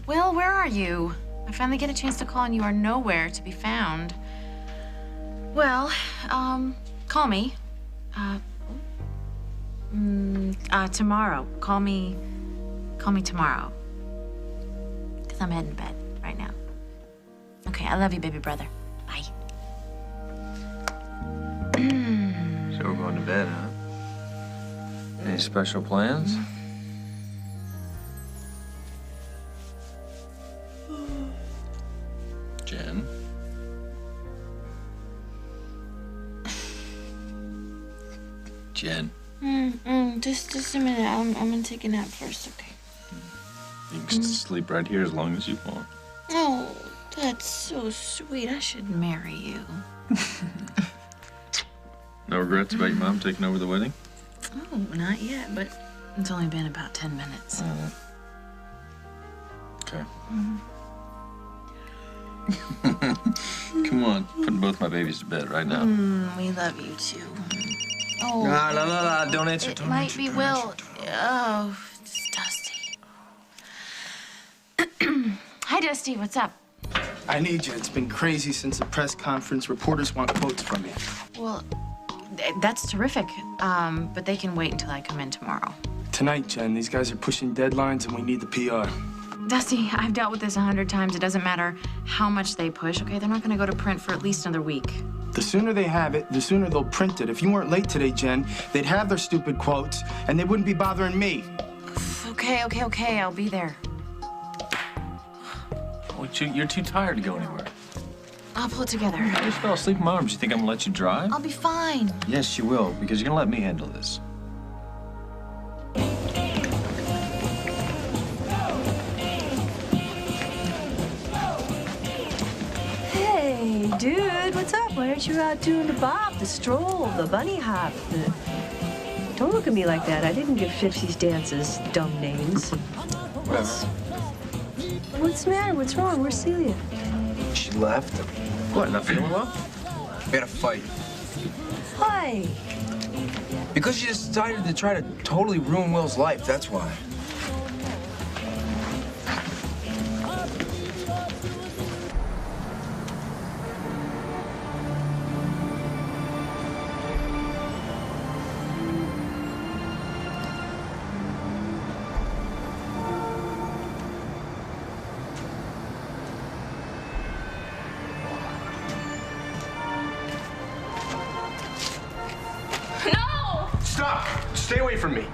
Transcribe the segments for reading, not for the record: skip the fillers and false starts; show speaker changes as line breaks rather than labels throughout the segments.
Will, where are you? I finally get a chance to call and you are nowhere to be found. Well, call me. Tomorrow. Call me tomorrow. Because I'm heading to bed right now. Okay, I love you, baby brother. Bye.
So we're going to bed, huh? Any special plans? Jen? Jen?
Just a minute. I'm gonna take a nap first, okay?
You can sleep right here as long as you want.
Oh, that's so sweet. I should marry you.
No regrets about your mom taking over the wedding?
Oh, not yet, but it's only been about 10 minutes.
Okay. Come on, putting both my babies to bed right now.
We love you too. Oh.
No, don't answer.
It might be Will. Oh, it's Dusty. Hi, Dusty. What's up?
I need you. It's been crazy since the press conference. Reporters want quotes from you.
Well, that's terrific. But they can wait until I come in tomorrow.
Tonight, Jen, these guys are pushing deadlines and we need the PR.
Dusty, I've dealt with this 100 times. It doesn't matter how much they push, okay? They're not gonna go to print for at least another week.
The sooner they have it, the sooner they'll print it. If you weren't late today, Jen, they'd have their stupid quotes and they wouldn't be bothering me.
Okay. I'll be there.
Oh, you're too tired to go anywhere.
I'll pull it together.
I just fell asleep in my arms. You think I'm gonna let you drive?
I'll be fine.
Yes, you will, because you're gonna let me handle this.
Hey, dude, what's up? Why aren't you out doing the bop, the stroll, the bunny hop? Don't look at me like that. I didn't give Fifty's dances dumb names. What's the matter? What's wrong? Where's Celia?
She left.
What, not feeling well?
We had a fight.
Why?
Because she decided to try to totally ruin Will's life, that's why.
No!
Stop! Stay away from me.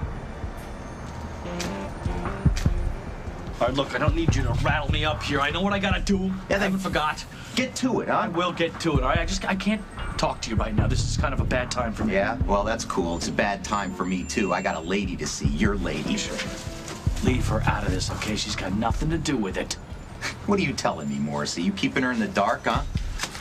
All right, look, I don't need you to rattle me up here. I know what I gotta do. I haven't forgot.
Get to it,
I
huh?
will get to it, all right? I can't talk to you right now. This is kind of a bad time for me.
Yeah, well, that's cool. It's a bad time for me, too. I got a lady to see. Your lady.
Leave her out of this, okay? She's got nothing to do with it.
What are you telling me, Morrissey? You keeping her in the dark, huh?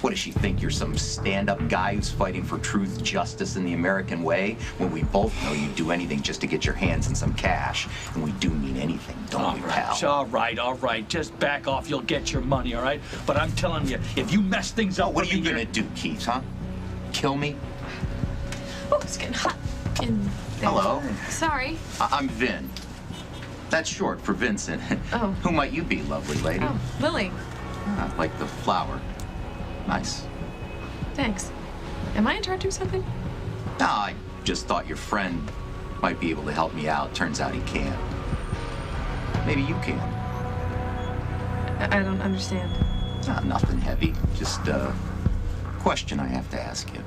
What does she think? You're some stand-up guy who's fighting for truth, justice, and the American way? When we both know you'd do anything just to get your hands in some cash. And we do mean anything, don't we, pal?
All right. Just back off. You'll get your money, all right? But I'm telling you, if you mess things up...
What are you gonna do, Keith, huh? Kill me?
Oh, it's getting hot in there.
Hello?
Sorry.
I'm Vin. That's short for Vincent.
Oh.
Who might you be, lovely lady?
Oh, Lily.
Ah, like the flower. Nice.
Thanks. Am I in charge of something?
No, I just thought your friend might be able to help me out. Turns out he can't. Maybe you can.
I don't understand.
Nothing heavy. Just a question I have to ask you.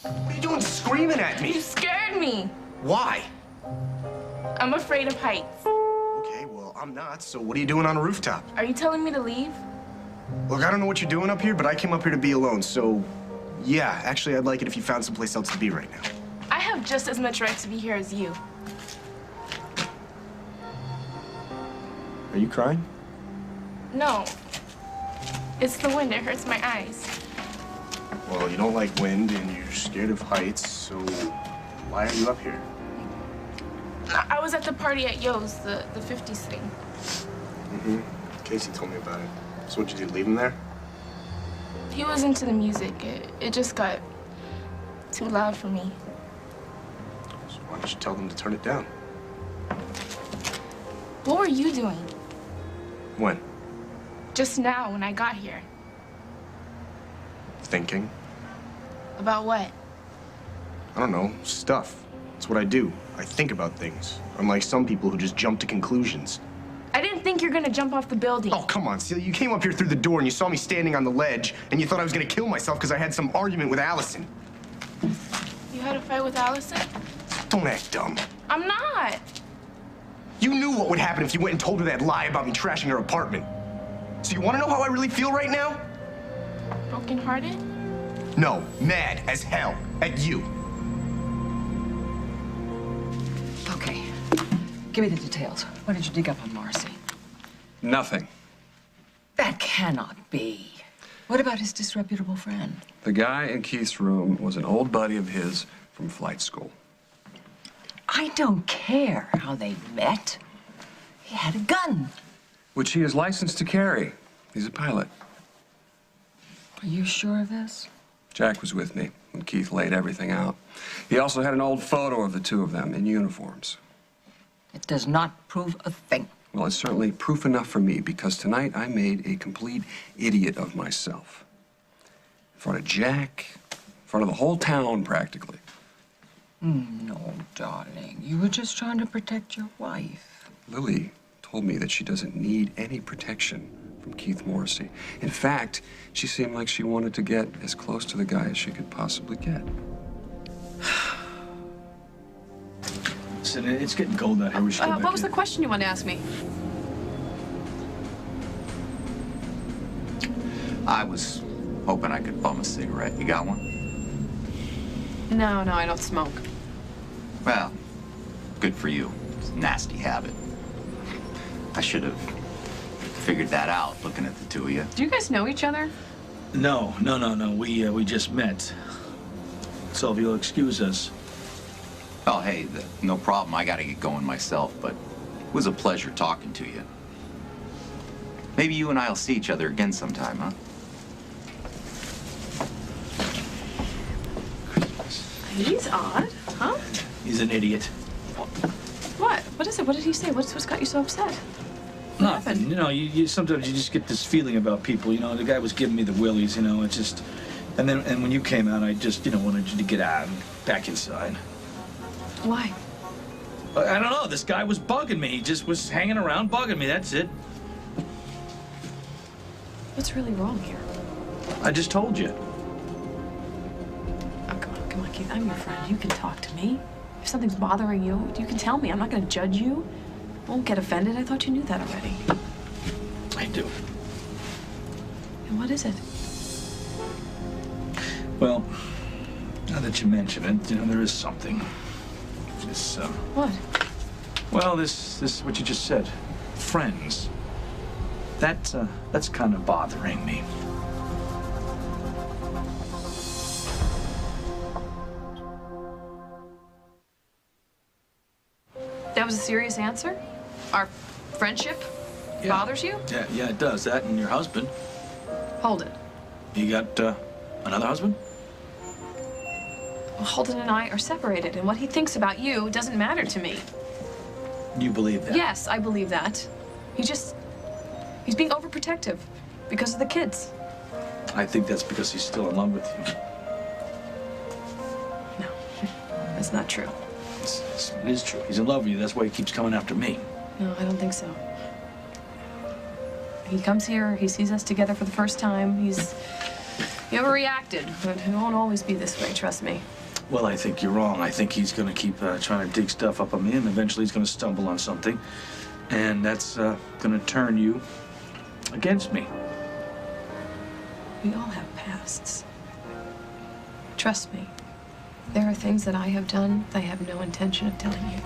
What are you doing screaming at me?
You scared me.
Why?
I'm afraid of heights.
Okay, well, I'm not, so what are you doing on a rooftop?
Are you telling me to leave?
Look, I don't know what you're doing up here, but I came up here to be alone, so yeah, actually, I'd like it if you found someplace else to be right now.
I have just as much right to be here as you.
Are you crying?
No. It's the wind. It hurts my eyes.
Well, you don't like wind and you're scared of heights, so why are you up here?
I was at the party at Yo's, the 50s thing.
Mm-hmm. Casey told me about it. So what'd you do, leave him there?
He was into the music. It just got too loud for me.
So why don't you tell them to turn it down?
What were you doing?
When?
Just now, when I got here.
Thinking.
About what?
I don't know, stuff. It's what I do. I think about things. Unlike some people who just jump to conclusions.
I didn't think you're gonna jump off the building.
Oh, come on, Celia. You came up here through the door and you saw me standing on the ledge and you thought I was gonna kill myself because I had some argument with Allison.
You had a fight with Allison?
Don't act dumb.
I'm not.
You knew what would happen if you went and told her that lie about me trashing her apartment. So you want to know how I really feel right now?
Brokenhearted?
No, mad as hell at you.
Okay. Give me the details. What did you dig up on Marcy?
Nothing.
That cannot be. What about his disreputable friend?
The guy in Keith's room was an old buddy of his from flight school.
I don't care how they met. He had a gun.
Which he is licensed to carry. He's a pilot.
Are you sure of this?
Jack was with me when Keith laid everything out. He also had an old photo of the two of them in uniforms.
It does not prove a thing.
Well, it's certainly proof enough for me because tonight I made a complete idiot of myself. In front of Jack, in front of the whole town practically.
No, darling. You were just trying to protect your wife.
Lily told me that she doesn't need any protection from Keith Morrissey. In fact, she seemed like she wanted to get as close to the guy as she could possibly get.
Listen, it's getting cold out here. We should go back
what was
in.
the question you wanted to ask me?
I was hoping I could bum a cigarette. You got one?
No, I don't smoke.
Well, good for you. It's a nasty habit. I should have figured that out looking at the two of you.
Do you guys know each other?
No. We just met. So if you'll excuse us.
Oh, hey, no problem. I gotta get going myself, but it was a pleasure talking to you. Maybe you and I'll see each other again sometime, huh?
He's odd, huh?
He's an idiot.
What? What is it? What did he say? What's got you so upset?
Nothing. You know, you sometimes you just get this feeling about people. You know, the guy was giving me the willies. You know, it's just, and when you came out, I just wanted you to get out and back inside.
Why?
I don't know. This guy was bugging me. He just was hanging around bugging me. That's it.
What's really wrong here?
I just told you.
Oh, come on, Keith. I'm your friend. You can talk to me. If something's bothering you, you can tell me. I'm not going to judge you. I won't get offended. I thought you knew that already.
I do.
And what is it?
Well, now that you mention it, you know, there is something. This,
What?
well, this is what you just said. Friends. That's kind of bothering me.
That was a serious answer? Our friendship bothers you?
Yeah, it does. That and your husband.
Hold it.
You got, another husband?
Well, Holden and I are separated, and what he thinks about you doesn't matter to me.
You believe that?
Yes, I believe that. He's being overprotective because of the kids.
I think that's because he's still in love with you.
No, that's not true.
It is true. He's in love with you. That's why he keeps coming after me.
No, I don't think so. He comes here, he sees us together for the first time. He overreacted, but it won't always be this way, trust me.
Well, I think you're wrong. I think he's going to keep trying to dig stuff up on me, and eventually he's going to stumble on something. And that's going to turn you against me.
We all have pasts. Trust me. There are things that I have done that I have no intention of telling you.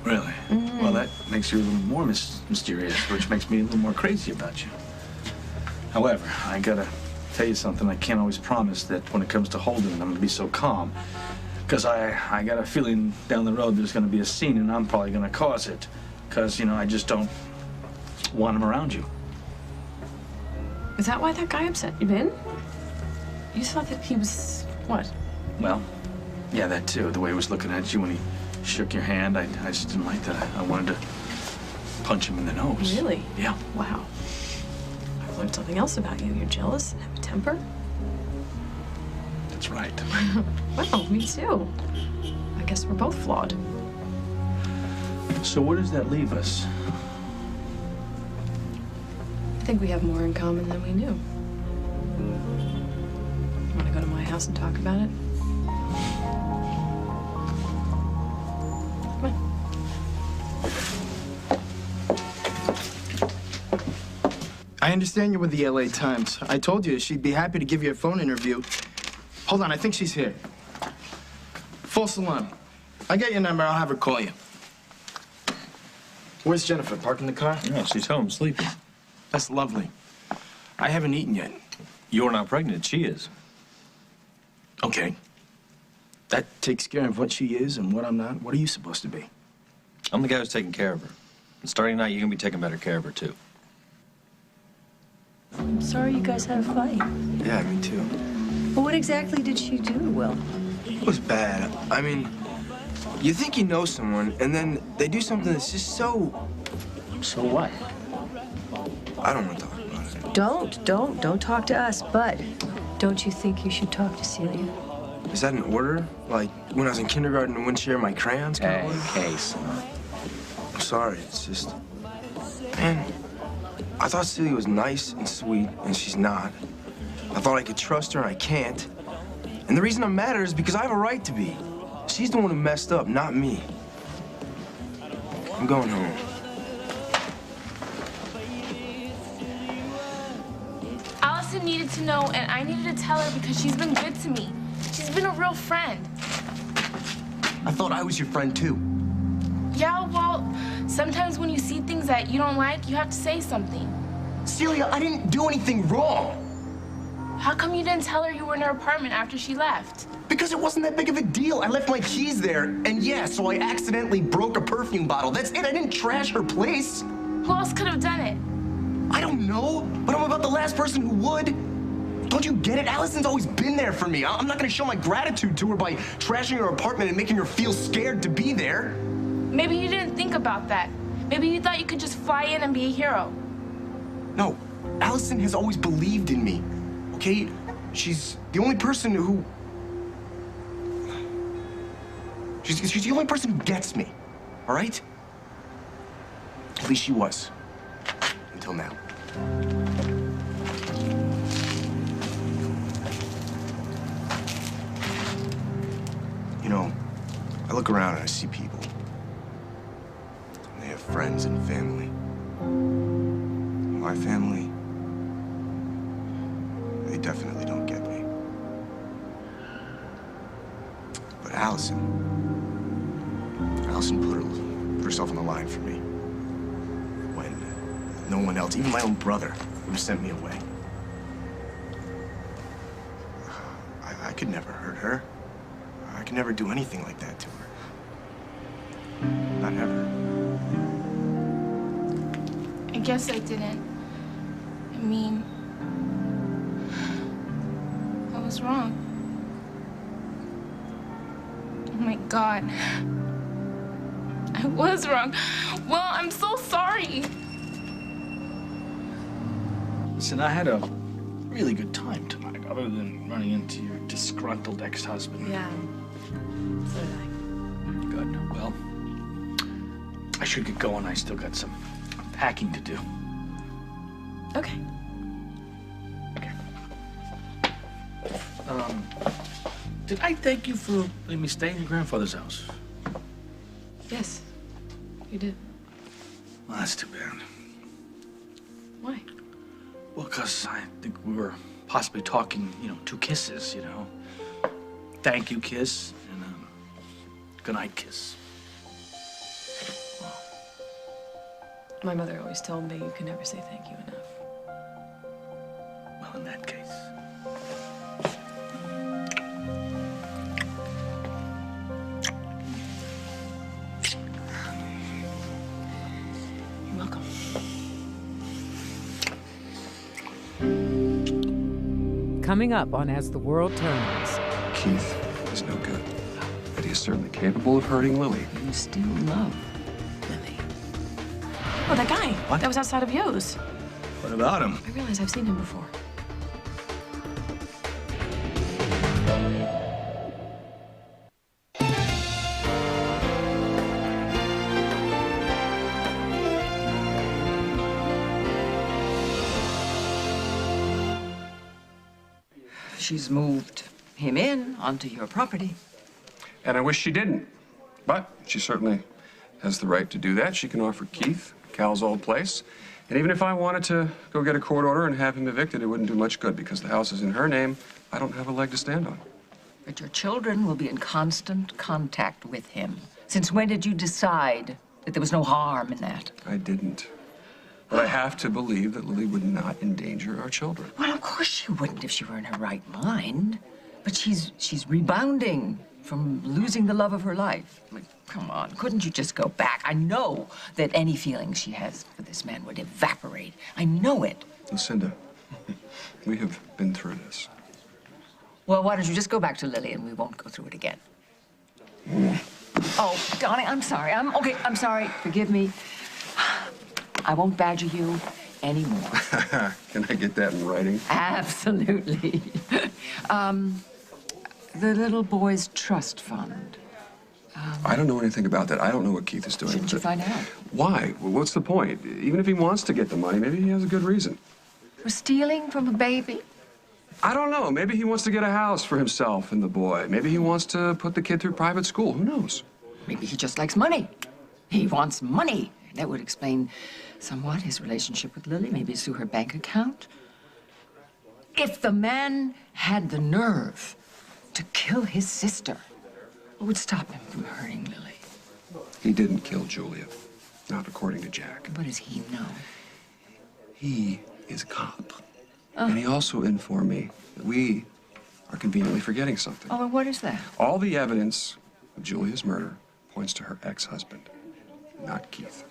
Really? Well, that makes you a little more mysterious, which makes me a little more crazy about you. However, I gotta tell you something. I can't always promise that when it comes to Holden, I'm gonna be so calm. Because I got a feeling down the road there's gonna be a scene and I'm probably gonna cause it. Because, you know, I just don't want him around you.
Is that why that guy upset you, Ben? You just thought that he was, what?
Well, yeah, that too. The way he was looking at you when he shook your hand, I just didn't like that. I wanted to punch him in the nose.
Really?
Yeah.
Wow. I've learned something else about you. You're jealous and have a temper.
That's right.
Well, me too. I guess we're both flawed.
So where does that leave us?
I think we have more in common than we knew. Want to go to my house and talk about it? Come on.
I understand you're with the LA Times. I told you she'd be happy to give you a phone interview. Hold on, I think she's here. Full salon. I got your number, I'll have her call you. Where's Jennifer? Parking the car?
No, she's home sleeping.
That's lovely. I haven't eaten yet.
You're not pregnant, she is.
Okay. That takes care of what she is and what I'm not. What are you supposed to be?
I'm the guy who's taking care of her. And starting tonight, you're gonna be taking better care of her, too.
I'm sorry you guys had a fight.
Yeah, me too.
But what exactly did she do, Will?
It was bad. I mean, you think you know someone, and then they do something that's just so...
So what?
I don't want to talk about it.
Don't talk to us, but don't you think you should talk to Celia?
Is that an order? Like when I was in kindergarten and wouldn't share my crayons?
Hey, Case.
I'm sorry, it's just... Man, I thought Celia was nice and sweet, and she's not. I thought I could trust her, and I can't. And the reason I'm mad at her is because I have a right to be. She's the one who messed up, not me. I'm going home.
Allison needed to know, and I needed to tell her because she's been good to me. She's been a real friend.
I thought I was your friend, too.
Yeah, well, sometimes when you see things that you don't like, you have to say something.
Celia, I didn't do anything wrong.
How come you didn't tell her you were in her apartment after she left?
Because it wasn't that big of a deal. I left my keys there, and yeah, so I accidentally broke a perfume bottle. That's it. I didn't trash her place.
Who else could have done it?
I don't know, but I'm about the last person who would. Don't you get it? Allison's always been there for me. I'm not gonna show my gratitude to her by trashing her apartment and making her feel scared to be there.
Maybe you didn't think about that. Maybe you thought you could just fly in and be a hero.
No, Allison has always believed in me, okay? She's the only person who... She's the only person who gets me, all right? At least she was, until now. You know, I look around and I see people. And they have friends and family. My family, they definitely don't get me. But Allison put herself on the line for me. When no one else, even my own brother, would have sent me away. I could never hurt her. I could never do anything like that to her. Not ever.
I guess I didn't. I mean, I was wrong. Oh my God. I was wrong. Well, I'm so sorry.
Listen, I had a really good time tonight, other than running into your disgruntled ex-husband.
Yeah. So did I.
Good. Well, I should get going. I still got some packing to do.
Okay.
Okay. Did I thank you for letting me stay in your grandfather's house?
Yes, you did.
Well, that's too bad.
Why?
Well, because I think we were possibly talking, 2 kisses, Thank you kiss and goodnight kiss.
My mother always told me you can never say thank you enough.
Well, in that case.
You're welcome.
Coming up on As the World Turns.
Keith is no good. But he is certainly capable of hurting Lily.
You still love Lily.
Oh, that guy.
What?
That was outside of Yo's.
What about him?
I realize I've seen him before.
She's moved him in onto your property.
And I wish she didn't. But she certainly has the right to do that. She can offer Keith Cal's old place. And even if I wanted to go get a court order and have him evicted, it wouldn't do much good because the house is in her name. I don't have a leg to stand on.
But your children will be in constant contact with him. Since when did you decide that there was no harm in that?
I didn't. But I have to believe that Lily would not endanger our children.
Well, of course she wouldn't if she were in her right mind. But she's rebounding from losing the love of her life. I mean, come on, couldn't you just go back? I know that any feelings she has for this man would evaporate. I know it.
Lucinda, we have been through this.
Well, why don't you just go back to Lily and we won't go through it again? Oh, darling, I'm sorry. I'm sorry. Forgive me. I won't badger you anymore.
Can I get that in writing?
Absolutely. The little boy's trust fund.
I don't know anything about that. I don't know what Keith is doing.
Shouldn't you find out?
Why? Well, what's the point? Even if he wants to get the money, maybe he has a good reason.
For stealing from a baby?
I don't know. Maybe he wants to get a house for himself and the boy. Maybe he wants to put the kid through private school. Who knows?
Maybe he just likes money. He wants money. That would explain somewhat his relationship with Lily. Maybe it's through her bank account. If the man had the nerve to kill his sister, what would stop him from hurting Lily?
He didn't kill Julia. Not according to Jack.
What does he know?
He is a cop. And he also informed me that we are conveniently forgetting something.
Oh, and what is that?
All the evidence of Julia's murder points to her ex-husband, not Keith.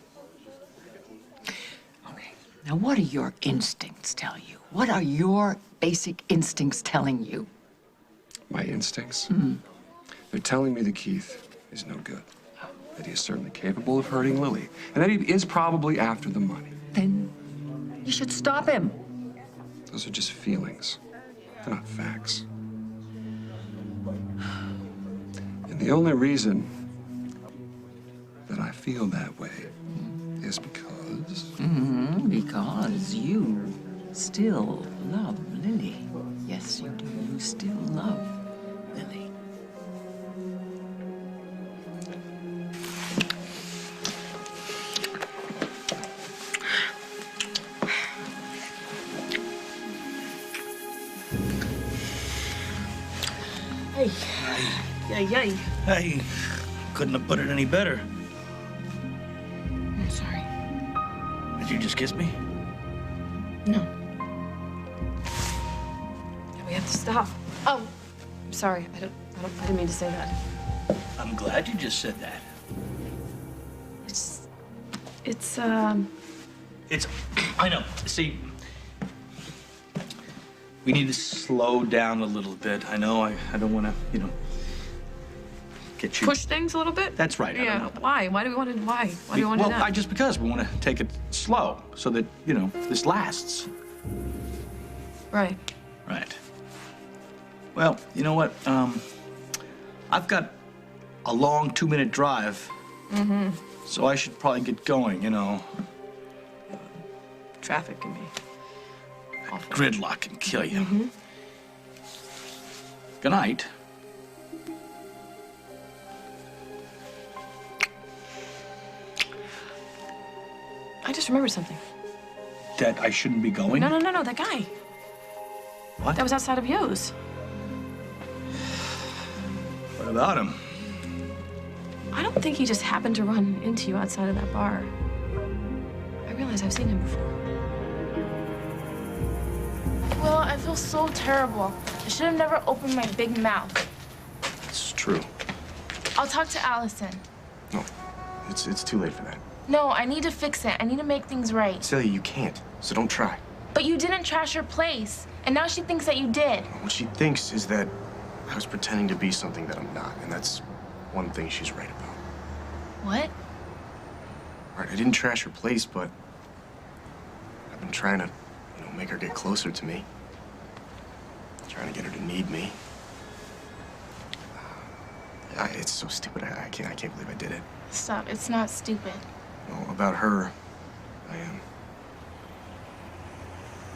Okay. Now, what do your instincts tell you? What are your basic instincts telling you?
My instincts? They're telling me that Keith is no good. That he is certainly capable of hurting Lily. And that he is probably after the money.
Then you should stop him.
Those are just feelings. They're not facts. And the only reason that I feel that way is because...
Because you still love Lily. Yes, you do. You still love Lily.
Hey. Yay.
Hey, couldn't have put it any better.
I'm sorry.
Did you just kiss me?
No. We have to stop. Oh, I'm sorry. I didn't mean to say that.
I'm glad you just said that.
It's,
I know. See, we need to slow down a little bit. I know I don't want to, get you...
push things a little bit?
That's right.
Yeah.
I don't know.
Why? Why do we want to, why? Why do we want to do that?
Just because we want to take it slow so that, this lasts.
Right.
Right. Well, you know what? I've got a long 2-minute drive. So I should probably get going,
Traffic can be awful.
Gridlock can kill you. Good night.
I just remembered something.
That I shouldn't be going?
No, that guy.
What?
That was outside of Yo's.
What about him?
I don't think he just happened to run into you outside of that bar. realize I've seen him before.
Well, I feel so terrible. I should have never opened my big mouth.
It's true.
I'll talk to Allison.
No, it's too late for that.
No, I need to fix it. I need to make things right.
Celia, you can't, so don't try.
But you didn't trash her place, and now she thinks that you did.
What she thinks is that I was pretending to be something that I'm not, and that's one thing she's right about.
What?
All right, I didn't trash her place, but I've been trying to, make her get closer to me. Trying to get her to need me. It's so stupid. I can't believe I did it.
Stop. It's not stupid.
No, about her, I am.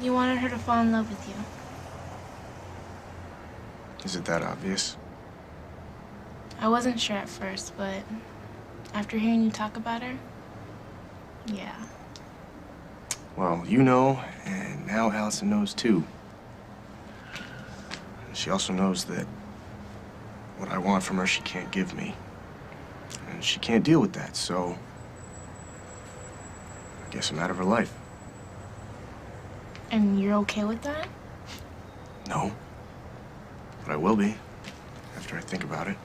You wanted her to fall in love with you.
Is it that obvious?
I wasn't sure at first, but after hearing you talk about her, yeah.
Well, you know, and now Allison knows too. And she also knows that what I want from her, she can't give me. And she can't deal with that, so I guess I'm out of her life.
And you're okay with that?
No. But I will be, after I think about it.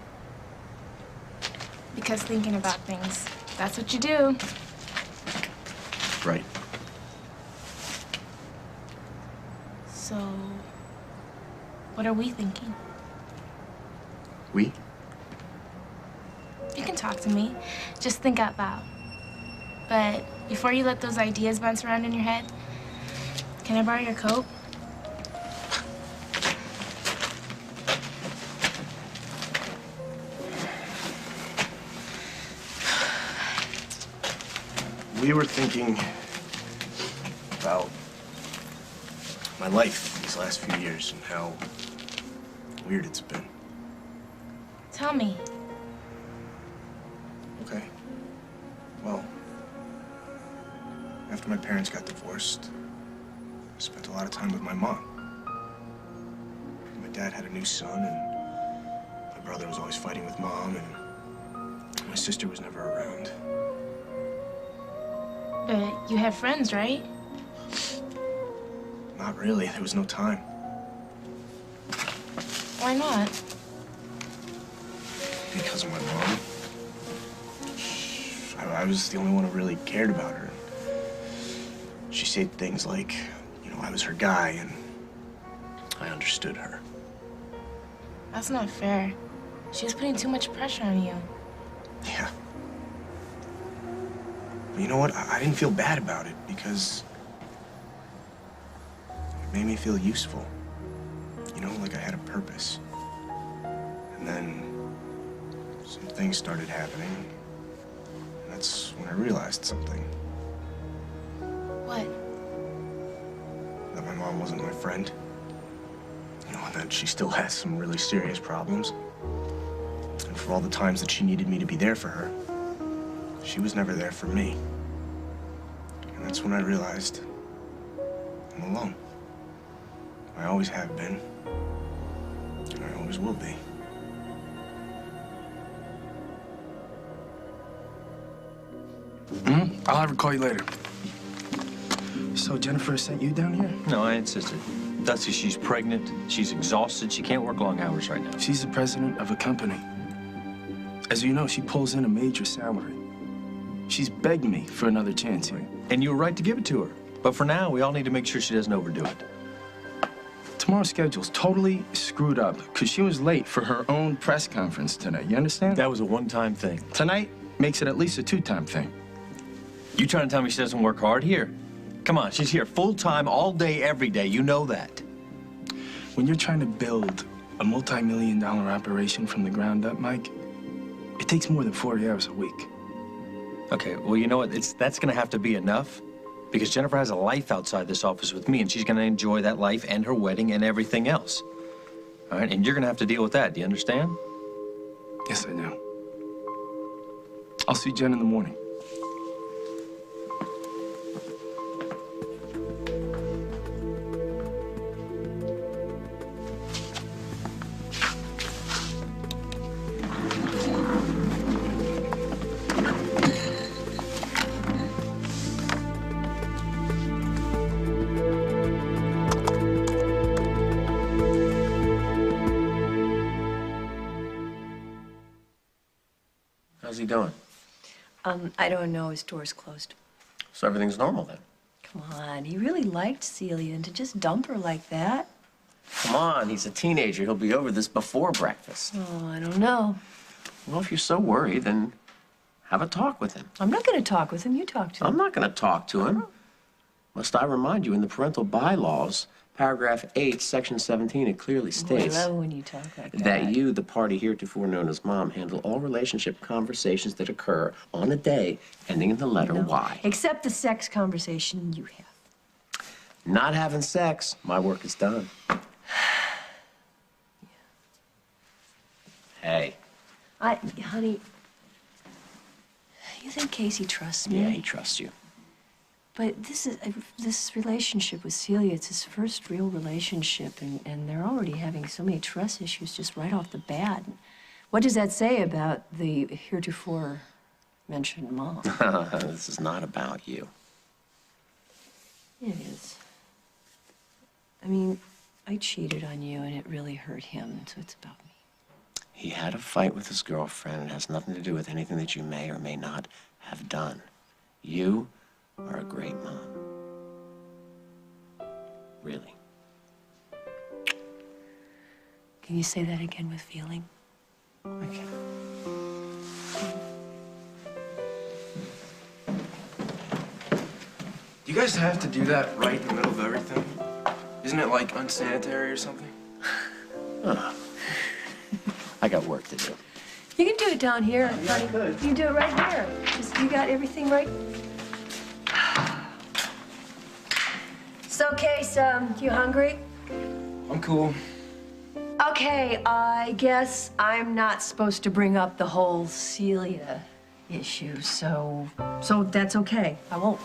Because thinking about things, that's what you do.
Right.
So, what are we thinking?
We?
You can talk to me. Just think out loud. But before you let those ideas bounce around in your head, can I borrow your coat?
We were thinking about my life these last few years and how weird it's been.
Tell me.
Okay. Well, after my parents got divorced, I spent a lot of time with my mom. My dad had a new son, and my brother was always fighting with mom, and my sister was never around.
But you had friends, right?
Not really. There was no time.
Why not?
Because of my mom. I was the only one who really cared about her. She said things like, I was her guy, and I understood her.
That's not fair. She was putting too much pressure on you.
Yeah. But you know what? I didn't feel bad about it because it made me feel useful. Like I had a purpose. And then some things started happening. And that's when I realized something.
What?
That my mom wasn't my friend. And that she still has some really serious problems. And for all the times that she needed me to be there for her, she was never there for me. And that's when I realized I'm alone. I always have been. And I always will be.
I'll have her call you later. So Jennifer sent you down here?
No, I insisted. Dusty, she's pregnant. She's exhausted. She can't work long hours right now.
She's the president of a company. As you know, she pulls in a major salary. She's begged me for another chance here.
And you were right to give it to her. But for now, we all need to make sure she doesn't overdo it.
Tomorrow's schedule's totally screwed up because she was late for her own press conference tonight. You understand?
That was a one-time thing.
Tonight makes it at least a two-time thing.
You trying to tell me she doesn't work hard? Here. Come on, she's here full-time, all day, every day. You know that.
When you're trying to build a multi-million-dollar operation from the ground up, Mike, it takes more than 40 hours a week.
Okay, well, you know what? That's going to have to be enough because Jennifer has a life outside this office with me, and she's going to enjoy that life and her wedding and everything else. All right, and you're going to have to deal with that. Do you understand?
Yes, I do. I'll see Jen in the morning.
How's he doing?
I don't know. His door's closed.
So everything's normal then?
Come on. He really liked Celia, and to just dump her like that?
Come on, he's a teenager. He'll be over this before breakfast.
Oh, I don't know.
Well, if you're so worried, then have a talk with him.
I'm not going to talk with him. You talk to him.
I'm not going to talk to him. Must I remind you, in the parental bylaws, paragraph 8, section 17, it clearly states
I love when you talk like that.
that you, the party heretofore known as Mom, handle all relationship conversations that occur on a day ending in the letter Y.
Except the sex conversation you have.
Not having sex, my work is done. Hey.
Honey, you think Casey trusts me?
Yeah, he trusts you.
But this relationship with Celia, it's his first real relationship, and they're already having so many trust issues just right off the bat. What does that say about the heretofore mentioned Mom?
This is not about you.
It is. I mean, I cheated on you, and it really hurt him, so it's about me.
He had a fight with his girlfriend. It has nothing to do with anything that you may or may not have done. You are a great mom. Really.
Can you say that again with feeling?
I can.
You guys have to do that right in the middle of everything? Isn't it like unsanitary or something?
I got work to do.
You can do it down here, honey. You can do it right here. You got everything right. So, Case, you hungry?
I'm cool.
Okay, I guess I'm not supposed to bring up the whole Celia issue, so that's okay. I won't.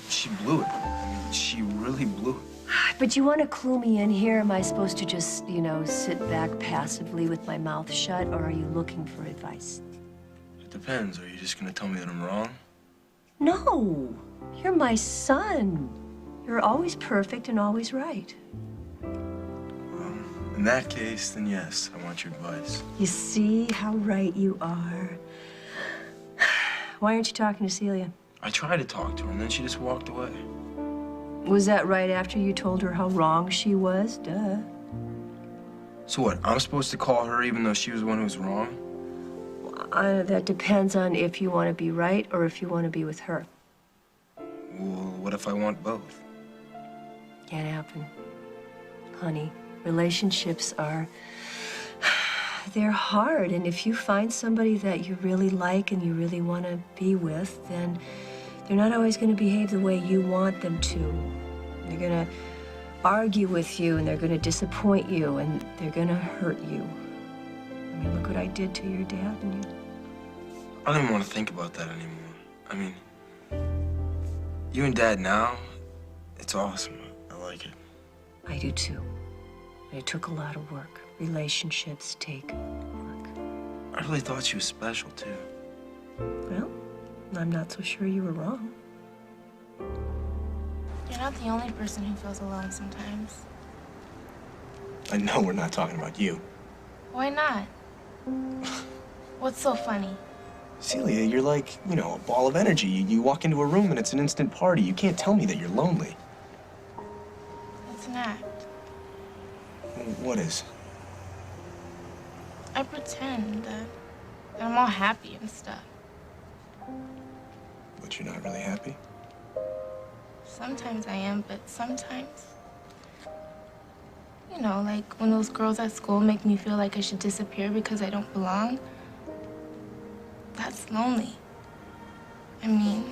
She blew it. I mean, she really blew it.
But you want to clue me in here? Am I supposed to just, sit back passively with my mouth shut, or are you looking for advice?
It depends. Are you just gonna tell me that I'm wrong?
No, you're my son. You're always perfect and always right.
In that case, then yes, I want your advice.
You see how right you are. Why aren't you talking to Celia?
I tried to talk to her, and then she just walked away.
Was that right after you told her how wrong she was? Duh.
So what, I'm supposed to call her even though she was the one who was wrong?
That depends on if you want to be right or if you want to be with her.
Well, what if I want both?
Can't happen. Honey, relationships are... they're hard, and if you find somebody that you really like and you really want to be with, then they're not always going to behave the way you want them to. They're going to argue with you, and they're going to disappoint you, and they're going to hurt you. I mean, look what I did to your dad and you.
I don't even want to think about that anymore. I mean, you and Dad now, it's awesome. I like it.
I do too. But it took a lot of work. Relationships take work.
I really thought she was special, too.
Well, I'm not so sure you were wrong.
You're not the only person who feels alone sometimes.
I know we're not talking about you.
Why not? What's so funny?
Celia, you're like, a ball of energy. You walk into a room and it's an instant party. You can't tell me that you're lonely.
It's an act.
What is?
I pretend that I'm all happy and stuff.
But you're not really happy?
Sometimes I am, but sometimes... like when those girls at school make me feel like I should disappear because I don't belong. That's lonely. I mean,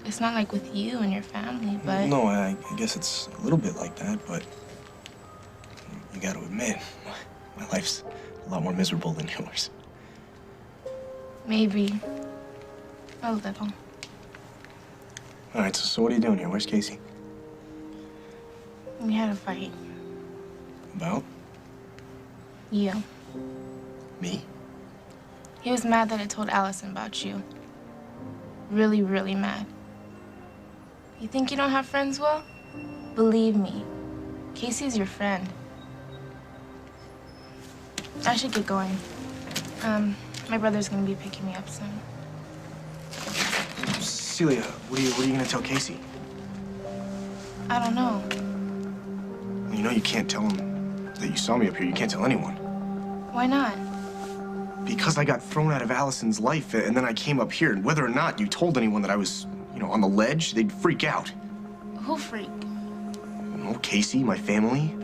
it's not like with you and your family, but...
No, I guess it's a little bit like that, but you gotta admit, my life's a lot more miserable than yours.
Maybe. A little.
All right, so what are you doing here? Where's Casey?
We had a fight.
About?
You.
Me?
He was mad that I told Allison about you. Really, really mad. You think you don't have friends, Will? Believe me, Casey's your friend. I should get going. My brother's gonna be picking me up soon.
Celia, what are you gonna tell Casey?
I don't know.
You know you can't tell him that you saw me up here. You can't tell anyone.
Why not?
Because I got thrown out of Allison's life, and then I came up here. And whether or not you told anyone that I was, on the ledge, they'd freak out.
Who freaked?
Oh, Casey, my family,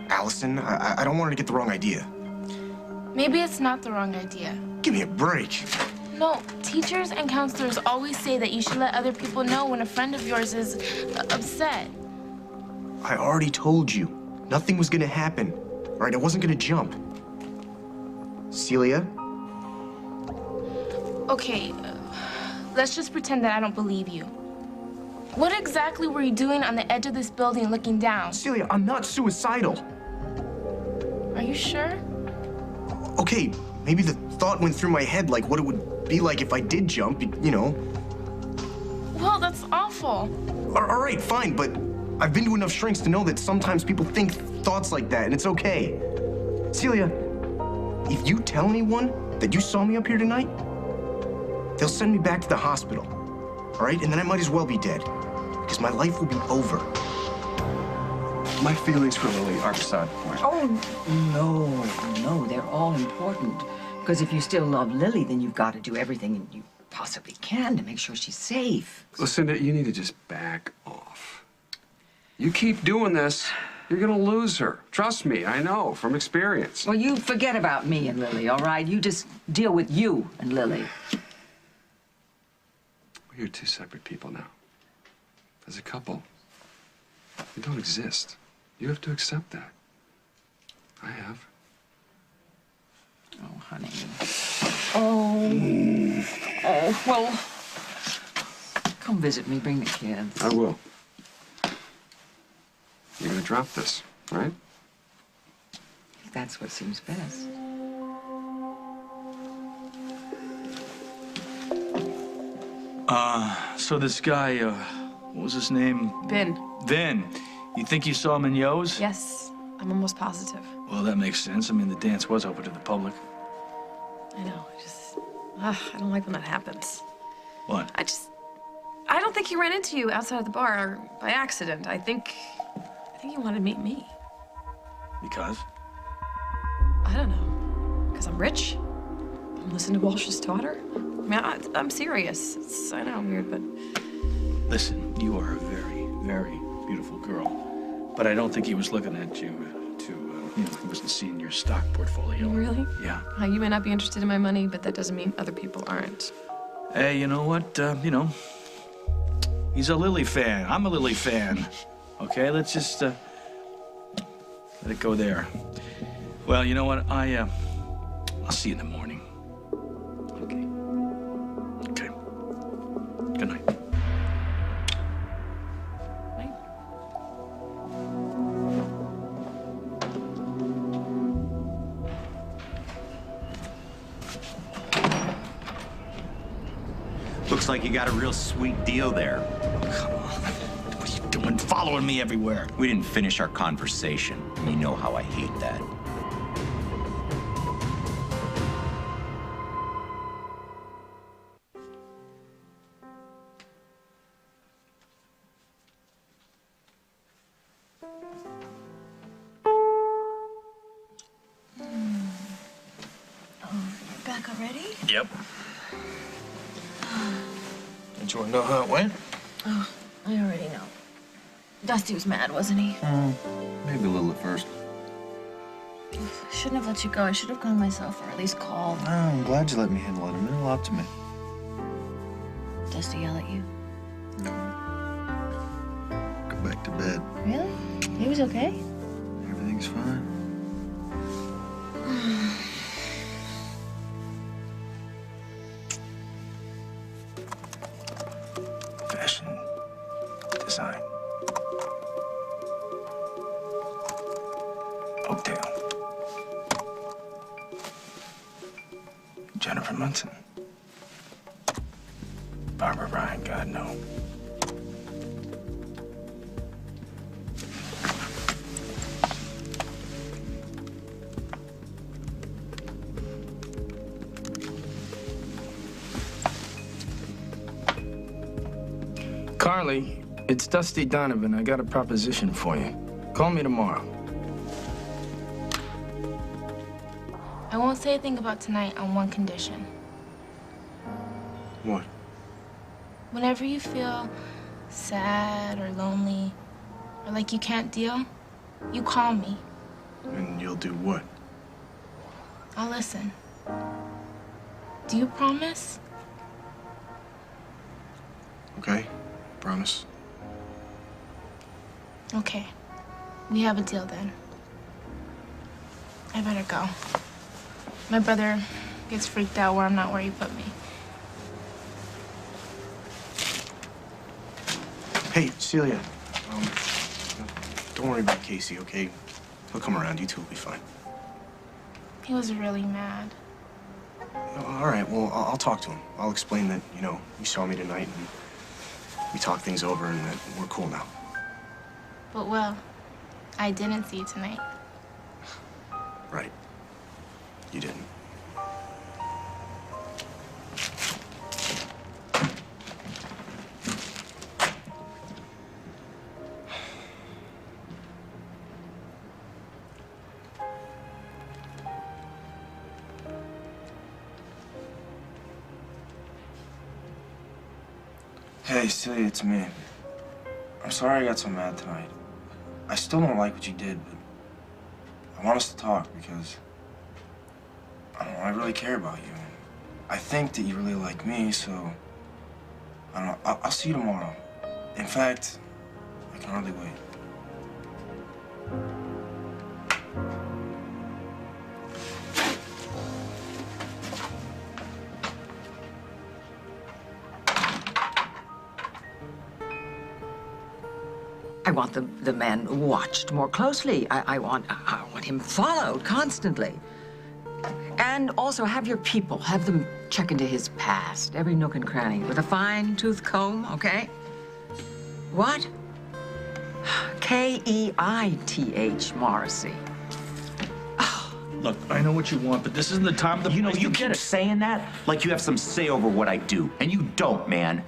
Allison. I don't want her to get the wrong idea.
Maybe it's not the wrong idea.
Give me a break.
No, teachers and counselors always say that you should let other people know when a friend of yours is upset.
I already told you. Nothing was gonna happen. All right, I wasn't gonna jump. Celia?
Okay, let's just pretend that I don't believe you. What exactly were you doing on the edge of this building looking down?
Celia, I'm not suicidal.
Are you sure?
Okay, maybe the thought went through my head like what it would be like if I did jump,
Well, that's awful.
All right, fine, but I've been to enough shrinks to know that sometimes people think thoughts like that, and it's okay. Celia, if you tell anyone that you saw me up here tonight, they'll send me back to the hospital, all right? And then I might as well be dead, because my life will be over.
My feelings for Lily are beside the point.
Oh, no, they're all important. Because if you still love Lily, then you've got to do everything you possibly can to make sure she's safe.
Lucinda, you need to just back off. You keep doing this, you're gonna lose her. Trust me, I know from experience.
Well, you forget about me and Lily, all right? You just deal with you and Lily.
You're two separate people now. As a couple, you don't exist. You have to accept that. I have.
Oh, honey. Oh, well, come visit me. Bring the kids.
I will. You're gonna drop this, right?
If that's what seems best.
So this guy, what was his name?
Ben.
Vin. You think you saw him in Yo's?
Yes, I'm almost positive.
Well, that makes sense. I mean, the dance was open to the public.
I know, I don't like when that happens.
What?
I don't think he ran into you outside of the bar by accident. I think he wanted to meet me.
Because?
I don't know. Because I'm rich. I'm listening to Walsh's daughter. I mean, I'm serious. I know I'm weird, but...
Listen, you are a very, very beautiful girl. But I don't think he was looking at you he wasn't seeing your stock portfolio.
Really?
Yeah.
You may not be interested in my money, but that doesn't mean other people aren't.
Hey, you know what? He's a Lily fan. I'm a Lily fan. Okay, let's just let it go there. Well, you know what? I'll see you in the morning. Okay. Good night.
Looks like you got a real sweet deal there.
Come on. What are you doing? Following me everywhere.
We didn't finish our conversation. You know how I hate that.
Back already?
Yep. Don't you want to know how it went?
Oh, I already know. Dusty was mad, wasn't he?
Maybe a little at first.
I shouldn't have let you go. I should have gone myself, or at least called.
Oh, I'm glad you let me handle it. It meant a lot to me.
Dusty yell at you?
No. Go back to bed.
Really? He was okay?
Everything's fine.
Fashion design. Oakdale. Jennifer Munson. Barbara Ryan, God, no.
Carly, it's Dusty Donovan. I got a proposition for you. Call me tomorrow.
I won't say a thing about tonight on one condition.
What?
Whenever you feel sad or lonely, or like you can't deal, you call me.
And you'll do what?
I'll listen. Do you promise?
Okay, promise.
Okay. We have a deal then. I better go. My brother gets freaked out where I'm not where you put me.
Hey, Celia. Don't worry about Casey, okay? He'll come around. You two will be fine.
He was really mad.
All right, well, I'll talk to him. I'll explain that, you saw me tonight and we talked things over and that we're cool now.
But, well, I didn't see you tonight.
Right. You didn't.
Hey, Celia, it's me. I'm sorry I got so mad tonight. I still don't like what you did, but I want us to talk because I don't know, I really care about you. I think that you really like me, so I don't know. I'll see you tomorrow. In fact, I can hardly wait.
I want the man watched more closely. I want him followed constantly. And also have your people, have them check into his past, every nook and cranny, with a fine-tooth comb, okay? What? Keith Morrissey.
Look, I know what you want, but this isn't the time.
You keep saying that like you have some say over what I do, and you don't, man.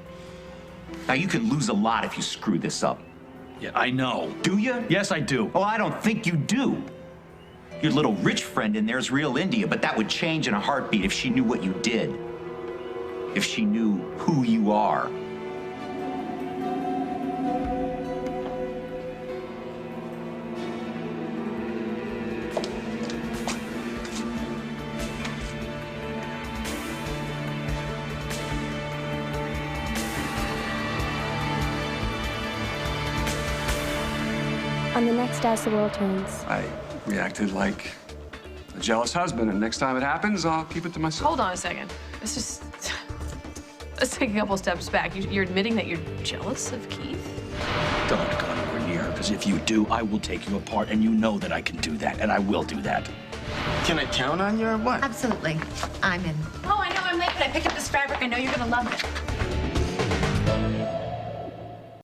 Now, you could lose a lot if you screw this up.
Yeah, I know.
Do you?
Yes, I do.
Oh, I don't think you do. Your little rich friend in there's real India, but that would change in a heartbeat if she knew what you did. If she knew who you are.
On the next As the World Turns.
I reacted like a jealous husband, and next time it happens, I'll keep it to myself.
Hold on a second. Let's take a couple steps back. You're admitting that you're jealous of Keith?
Don't go anywhere near her, because if you do, I will take you apart, and you know that I can do that, and I will do that.
Can I count on you or what?
Absolutely. I'm in. Oh, I know I'm late, but I picked up this fabric. I know you're gonna love it.